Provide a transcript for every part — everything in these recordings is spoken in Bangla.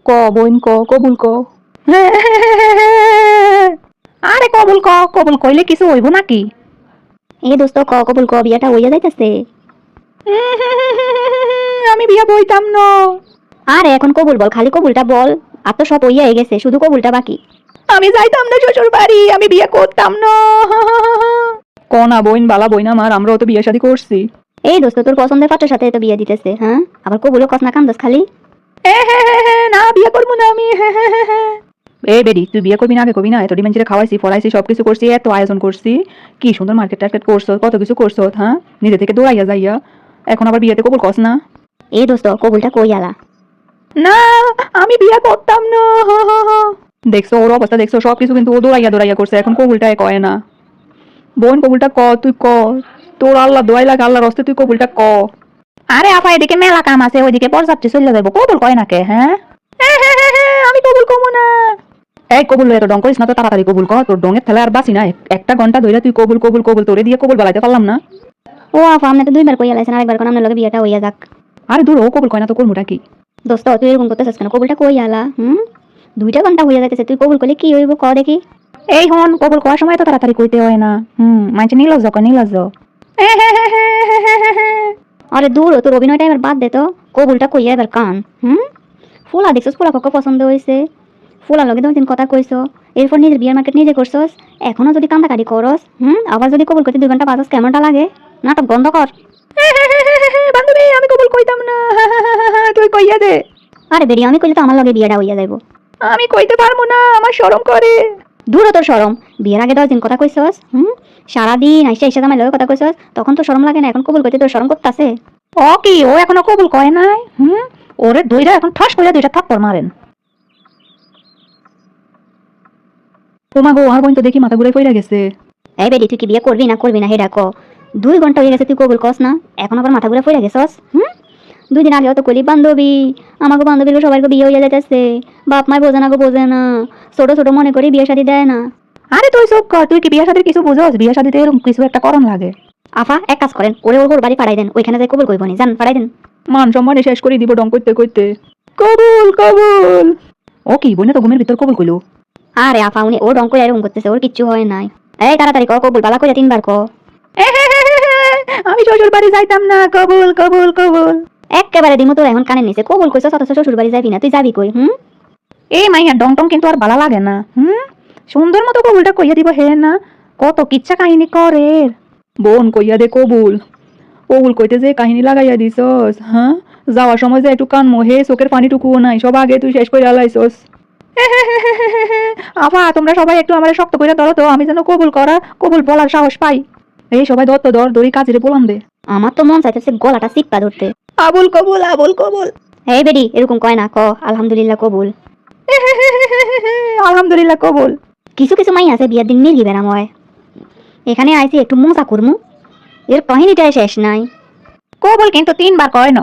ক বোন ক, কবুল ক। আরে কবুল ক, কবুল কইলে কিছু হইব নাকি? এই দোস্ত ক কবুল ক, বিয়াটা হইয়া যাইতাছে। আমি বিয়া বইতাম না। আরে এখন কবুল বল, খালি কবুলটা বল। আর তো সব হইয়া গেছে, শুধু কবুলটা বাকি। আমি যাইতাম না শ্বশুর বাড়ি, আমি বিয়ে করতাম না। ক না বোন, বালা বইন আমার, আমরাও তো বিয়ে শাদী করছি। এই দোস্ত তোর পছন্দের পাত্রের সাথে তো বিয়ে দিতেছে, হ্যাঁ? আবার কবুলও কস না, কান্দস খালি। না বিয়ে করবো না আমি। এই বেডি, তুই বিয়ে করবি না আগে কবি না? এত ডিমেন্সিরে খাওয়াইছি, ফলাইছি, সবকিছু করছি, এত আয়োজন করছি, কি সুন্দর মার্কেট টার্কেট করছো, কত কিছু করছো, হ্যাঁ? নিজে থেকে দৌড়াইয়া যাইয়া এখন আবার বিয়েতে কবুল কস না? এই দোস্ত কবুলটা কই আলা? না আমি বিয়ে করতাম না। দেখছো ওর অবস্থা, দেখছো সবকিছু কিন্তু ও দৌড়াইয়া দৌড়াইয়া করছে, এখন কবুলটাই কয় না। বোন কবুলটা ক, তুই ক, তোর আল্লাহ দোয়াই লাগে, আল্লাহর হস্তে তুই কবুলটা ক। আরে আপা এদিকে মেলা কাম আছে, ওইদিকে পরযাত্রী চলে যাবো, কবুল কয় নাকে? হ্যাঁ আমি কবুল কমু না। এই কবুল এত ডং করিস না তো, তাড়াতাড়ি কবুল কর, তোর ডঙের খেলা আর বাসি না। একটা ঘন্টা ধরে তুই কবুল কবুল কবুল তোরে দিয়ে কবুল বালাইতে পারলাম না। ও আফা, আপনি তো দুইবার কই আলাইছেন, আরেকবার কোন আপনার লগে বিয়েটা হইয়া যাক। আরে দূর, ও কবুল কয় না তো করমুটা কি? দোস্ত তুই এরকম করতেছিস কেন? কবুলটা কই আলা? 2টা ঘন্টা হইয়া যাইতেছে, তুই কবুল করলে কি হইব ক দেখি। এই হন, কবুল করার সময় তো তাড়াতাড়ি কইতে হয় না। মানছে নিলজ্জ ক, নিলজ্জ। আরে দূর, তোর অভিনয়টা এবার বাদ দে তো, কবুলটা কইয়া এবার কান। ফুলা দেখছস, ফুলা পক্ষ পছন্দ হয়েছে, ফুলার লগে 2 দিন কথা কইছো, এরপর নিজের বিয়ার মার্কেট নিজে করছস, এখনো যদি কান্দাকাটি করস, আবার যদি কবুল করতে 2 ঘন্টা বাজস, কেমনটা লাগে? নাটক বন্ধ কর। বান্ধবী আমি কবুল কইতাম না, তুই কইয়া দে। আরে বেরি, আমি কইলে তো আমার লগে বিয়েটা হইয়া যাইব। আমি কইতে পারবো না, আমার শরম করে। দূর তোর শরম, বিয়ের আগে 10 দিন কথা কইছস, সারাদিন আইসা আইসা আমার লগে কথা কইছস, তখন তো শরম লাগে না? এখন কবুল করতে তোর শরম করতাছে? ও কি, ও এখনো কবুল কয় নাই? ওরে দইরা এখন ঠাস কইরা 2টা থাপ্পড় মারেন। তোমা গো, আর বোন তো দেখি মাথা ঘুরে পইরা গেছে। এই বেরি, তুই কি বিয়ে করবি না হেডা ক। 2 ঘন্টা হয়ে গেছে তুই কবুল কস না, এখন আবার মাথা ঘুরে পইরা গেছস। 2 দিন আগে তো কইলি বান্ধবী, আমাকে বান্ধবীর সবাই বিয়ে হইয়া যাইতেছে, বাপ মাই বোঝে না গো, বোঝে না, ছোট ছোট মনে করি বিয়ে শাদী দেয় না। আরে তুই চুপ কর, তুই কি বিয়ে শাদীর কিছু বুঝোস? বিয়ে শাদীতে এরকম কিছু একটা করণ লাগে। আফা এক কাজ করেন, ওরে ওর বাড়ি পাঠাই দেন, ওইখানে যাই কবুল কইবনি, জান পাঠাই দেন। মান সম্মানে শেষ করে দিব ডং করতে করতে। কবুল কবুল। ও কি, বোনে তো ঘুমের ভিতর কবুল কইলো। আরে আফা, উনি ও রং করে এরকম করতেছে, ওর কিচ্ছু হয় নাই। এই তাড়াতাড়ি ক কবুল, বালা করে 3 বার ক। আমি শ্বশুর বাড়ি যাইতাম না, কবুল কবুল কবুল। একেবারে দিমু তোর এখন কানের নিচে, কবুল কইছস অথচ শ্বশুর বাড়ি যাবি না, তুই যাবি কই? এই মাইয়া ডং টং কিন্তু আর ভালো লাগে না। সুন্দর মতো কবুলটা কইয়া দিব হে না, কত কিচ্ছা কাহিনী করে। বোন কইয়া দে কবুল। কবুল কইতে যে কাহিনী লাগাইয়া দিছস, হ্যাঁ? যাওয়ার সময় যে একটু কান মোহে, চোখের পানিটুকুও নাই, সব আগে তুই শেষ করে আলাইছস। আপা তোমরা সবাই একটু আমার শক্ত করে ধরো তো, আমি যেন কবুল বলার সাহস পাই। এই সবাই ধর তো, ধর দড়ি কাজিরে বলাম দে। আমার তো মন চাইতেছে গলাটা চিপ্পা ধরতে। আবুল কবুল, আবুল কবুল। এই বেডি, এরকম কয় না, ক আলহামদুলিল্লাহ কবুল। আলহামদুলিল্লাহ কবুল। কিছু কিছু মাই আছে বিয়ের দিন মিলগি বেড়াময়, এখানে আইছি একটু মজা করমু, এর কাহিনীটাই শেষ নাই। কবুল কিন্তু 3 বার কয় না।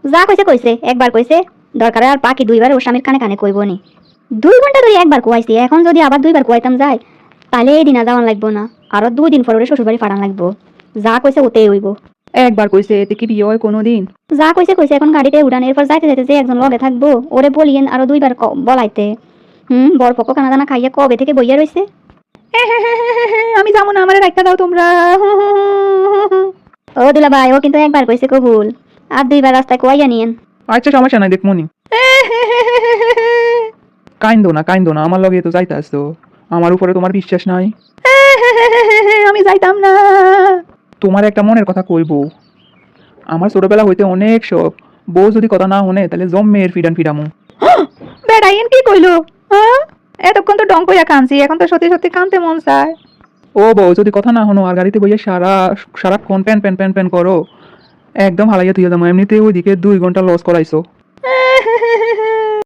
যা কইছে কইছে, একবার কইছে, দরকার আর বাকি 2 বার ওর স্বামীর কানে কানে কইবনি। 2 ঘন্টা ধরে একবার কুয়াইছি, এখন যদি আবার 2 বার কুয়াইতাম যায়, তাহলে এই দিন আর যাওয়ান লাগবো না, আরো 2 দিন পর ওরে শ্বশুর বাড়ি পাঠান লাগবো। যা কইছে ওতেই হইব। একবার কইছে, এতে কি বিয়ে হয় কোনোদিন? যা কইছে কইছে, এখন গাড়িতে উড়ান, এরপর যাইতে যাইতে যে একজন লগে থাকবো ওরে বলিয়েন আরো 2 বার বলাইতে। বরপক্ষ কানা দানা খাইয়া কবে থেকে বইয়া রইছে। আমি যাবো না, আমারে রাখতে দাও তোমরা। ও দুলা ভাই, ও কিন্তু একবার কইছে কবুল, আর 2 বার রাস্তায় কুয়াইয়া নিয়েন। আচ্ছা সমস্যা নাই, দেখমনি। কাইন্দো না, আমার লগে তো যাইতে আসতো, আমার উপরে তোমার বিশ্বাস নাই? আমি যাইতাম না। তোমার একটা মনের কথা কইবো, আমার ছোটবেলা হইতে অনেক শখ, বউ যদি কথা না শুনে তাহলে জম্মের ফিডামু। বেড়াইন কি কইলো? এতক্ষণ তো ডং কইয়া কানছি, এখন তো সত্যি সত্যি কানতে মন চায়। ও বউ যদি কথা না শুনো আর গাড়িতে বইয়ে সারাক্ষণ প্যান প্যান প্যান প্যান করো, একদম হালাইয়া তুই যাবো। এমনিতে ওইদিকে 2 ঘন্টা লস করাইছো।